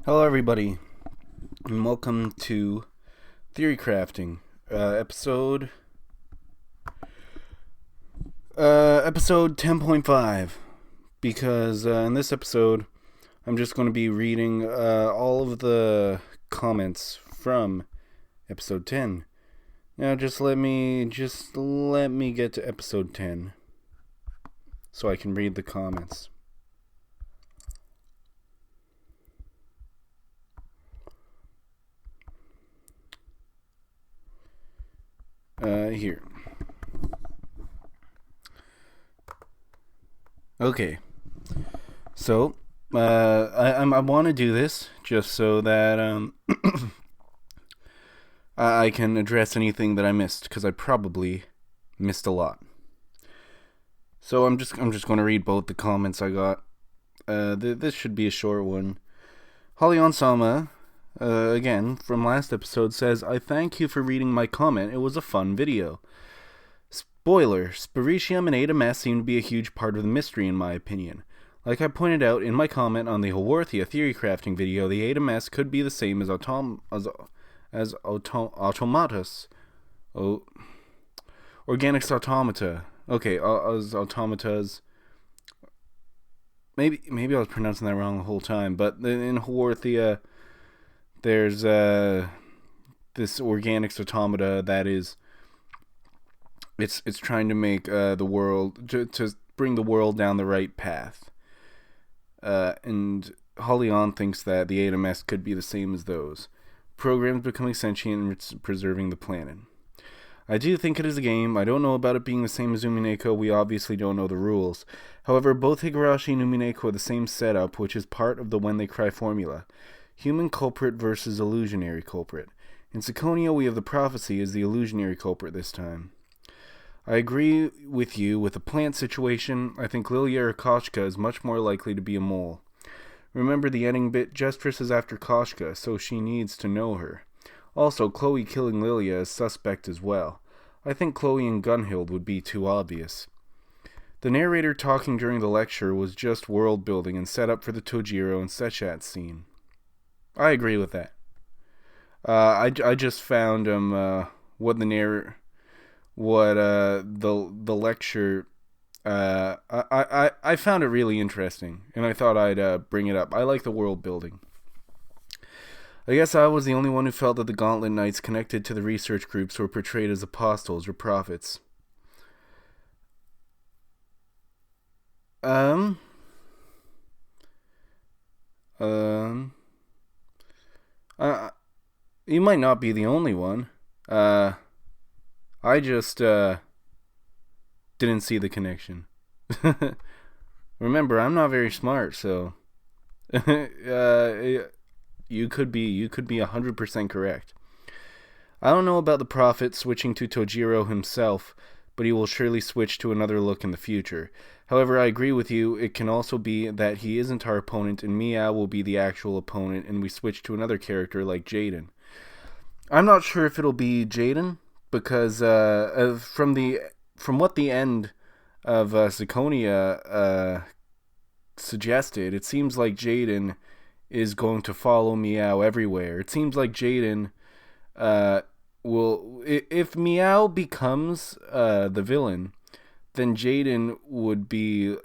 Hello, everybody, and welcome to Theory Crafting, episode 10.5. Because in this episode, I'm just going to be reading all of the comments from episode 10. Now, just let me get to episode 10, so I can read the comments. Here. Okay. So, I want to do this just so that I can address anything that I missed, because I probably missed a lot. So I'm just going to read both the comments I got. This should be a short one. Holly Onsama, again, from last episode, says, I thank you for reading my comment. It was a fun video. Spoiler, Spiritium and Adamas seem to be a huge part of the mystery in my opinion. Like I pointed out in my comment on the Haworthia theory crafting video, the Adamas could be the same as automatas. Organics automata. Okay, as automatas. Maybe I was pronouncing that wrong the whole time, but in Haworthia, there's this organics automata that is it's trying to make the world to bring the world down the right path. And Holly thinks that the Adamas could be the same as those. Programs becoming sentient and preserving the planet. I do think it is a game. I don't know about it being the same as Umineko. We obviously don't know the rules. However, both Higurashi and Umineko are the same setup, which is part of the When They Cry formula. Human culprit versus illusionary culprit. In Syconia, we have the prophecy as the illusionary culprit this time. I agree with you with the plant situation. I think Lilia or Koshka is much more likely to be a mole. Remember the ending bit, Jestress is after Koshka, so she needs to know her. Also, Chloe killing Lilia is suspect as well. I think Chloe and Gunhild would be too obvious. The narrator talking during the lecture was just world building and set up for the Tojiro and Sechat scene. I agree with that. I just found what the lecture. I found it really interesting, and I thought I'd bring it up. I like the world building. I guess I was the only one who felt that the Gauntlet Knights connected to the research groups were portrayed as apostles or prophets. You might not be the only one. I just didn't see the connection. Remember, I'm not very smart, so you could be 100% correct. I don't know about the prophet switching to Tojiro himself, but he will surely switch to another look in the future. However, I agree with you, it can also be that he isn't our opponent and Meow will be the actual opponent and we switch to another character like Jaden. I'm not sure if it'll be Jaden, because from what the end of Syconia suggested, it seems like Jaden is going to follow Meow everywhere. It seems like Jaden will, if Meow becomes the villain, then Jaden would be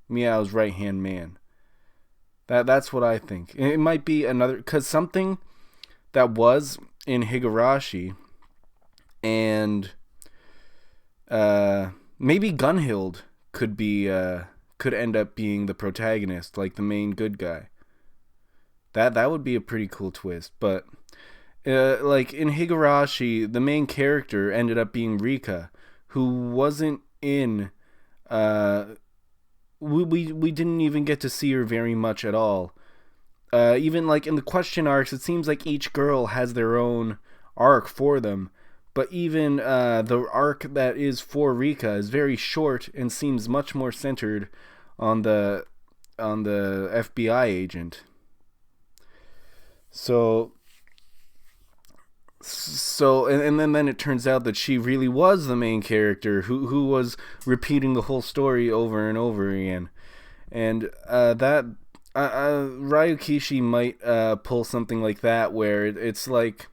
Meow's right-hand man. That's what I think. It might be another, because something that was in Higurashi, and maybe Gunhild could end up being the protagonist, like the main good guy. That would be a pretty cool twist. But like in Higurashi, the main character ended up being Rika, who wasn't in. We didn't even get to see her very much at all. Even like in the question arcs, it seems like each girl has their own arc for them. But even the arc that is for Rika is very short and seems much more centered on the FBI agent. So and then it turns out that she really was the main character who was repeating the whole story over and over again. And that Ryukishi might pull something like that where it's like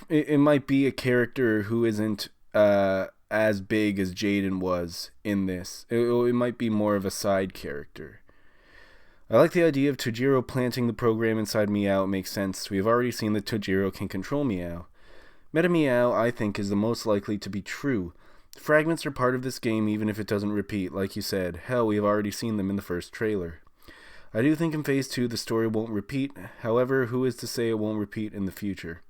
it might be a character who isn't as big as Jaden was in this. It might be more of a side character. I like the idea of Tojiro planting the program inside Meow. It makes sense. We have already seen that Tojiro can control Meow. Meta Meow, I think, is the most likely to be true. The fragments are part of this game even if it doesn't repeat, like you said. Hell, we have already seen them in the first trailer. I do think in Phase 2 the story won't repeat. However, who is to say it won't repeat in the future?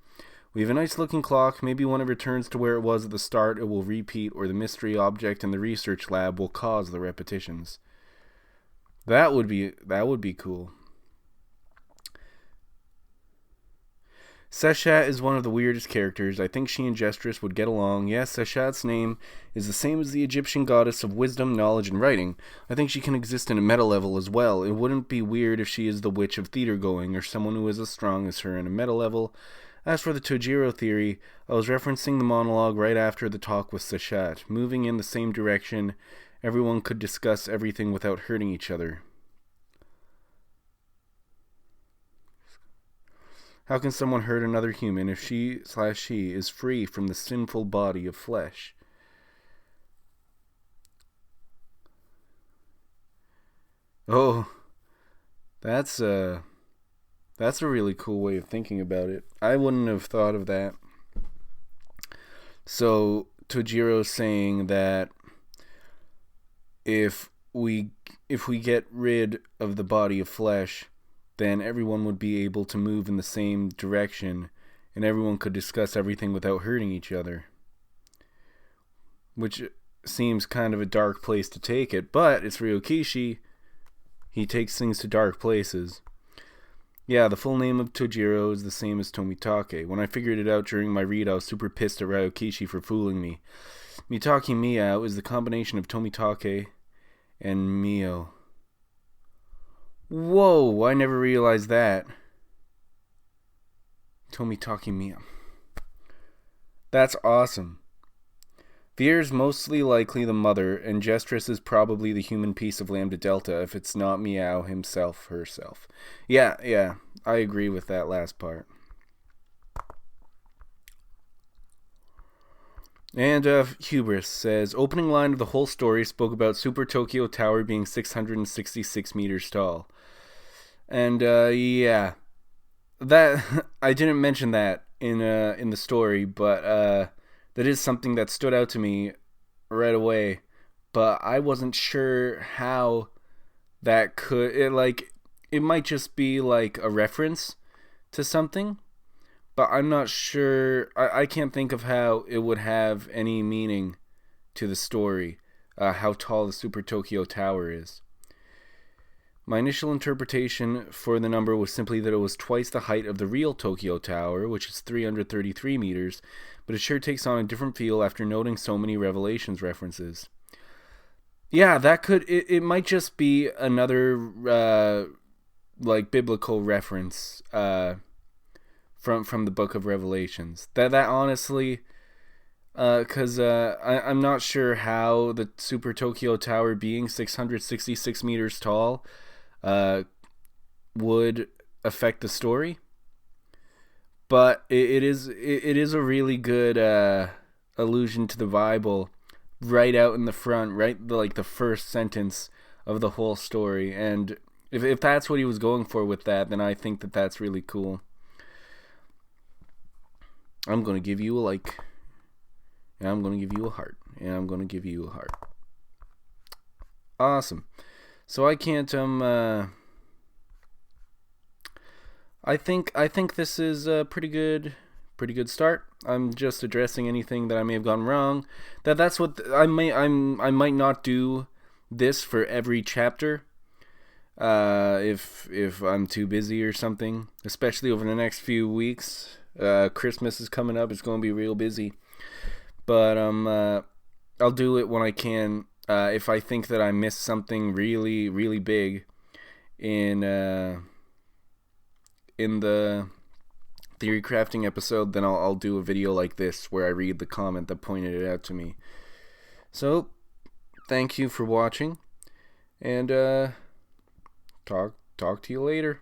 We have a nice looking clock. Maybe when it returns to where it was at the start, it will repeat, or the mystery object in the research lab will cause the repetitions. That would be cool. Seshat is one of the weirdest characters. I think she and Gestris would get along. Yes, Seshat's name is the same as the Egyptian goddess of wisdom, knowledge, and writing. I think she can exist in a meta level as well. It wouldn't be weird if she is the witch of theater going, or someone who is as strong as her in a meta level. As for the Tojiro theory, I was referencing the monologue right after the talk with Seshat. Moving in the same direction, everyone could discuss everything without hurting each other. How can someone hurt another human if she is free from the sinful body of flesh? Oh, that's a really cool way of thinking about it. I wouldn't have thought of that. So Tojiro's saying that if we get rid of the body of flesh, then everyone would be able to move in the same direction, and everyone could discuss everything without hurting each other. Which seems kind of a dark place to take it, but it's Ryukishi. He takes things to dark places. Yeah, the full name of Tojiro is the same as Tomitake. When I figured it out during my read, I was super pissed at Ryukishi for fooling me. Mitake Meow is the combination of Tomitake and Mio. Whoa, I never realized that. Tomitake Meow. That's awesome. Veer's mostly likely the mother, and Gestris is probably the human piece of Lambda Delta if it's not Meow herself. Yeah, I agree with that last part. And Hubris says, opening line of the whole story spoke about Super Tokyo Tower being 666 meters tall. And yeah, that I didn't mention that in the story, but that is something that stood out to me right away. But I wasn't sure how that could it might just be like a reference to something, but I'm not sure. I can't think of how it would have any meaning to the story, how tall the Super Tokyo Tower is. My initial interpretation for the number was simply that it was twice the height of the real Tokyo Tower, which is 333 meters, but it sure takes on a different feel after noting so many Revelations references. Yeah, that could... It might just be another, biblical reference from the Book of Revelations. That honestly... Because I'm not sure how the Super Tokyo Tower being 666 meters tall would affect the story, but it is a really good allusion to the Bible right out in the front, right, the first sentence of the whole story. And if that's what he was going for with that, then I think that that's really cool. I'm gonna give you a like, and I'm gonna give you a heart, and I'm gonna give you a heart. Awesome. So I can't I think this is a pretty good start. I'm just addressing anything that I may have gone wrong. That's what I might not do this for every chapter. If I'm too busy or something, especially over the next few weeks. Christmas is coming up. It's going to be real busy. But I'll do it when I can. If I think that I missed something really, really big in the theory crafting episode, then I'll do a video like this where I read the comment that pointed it out to me. So, thank you for watching, and talk talk to you later.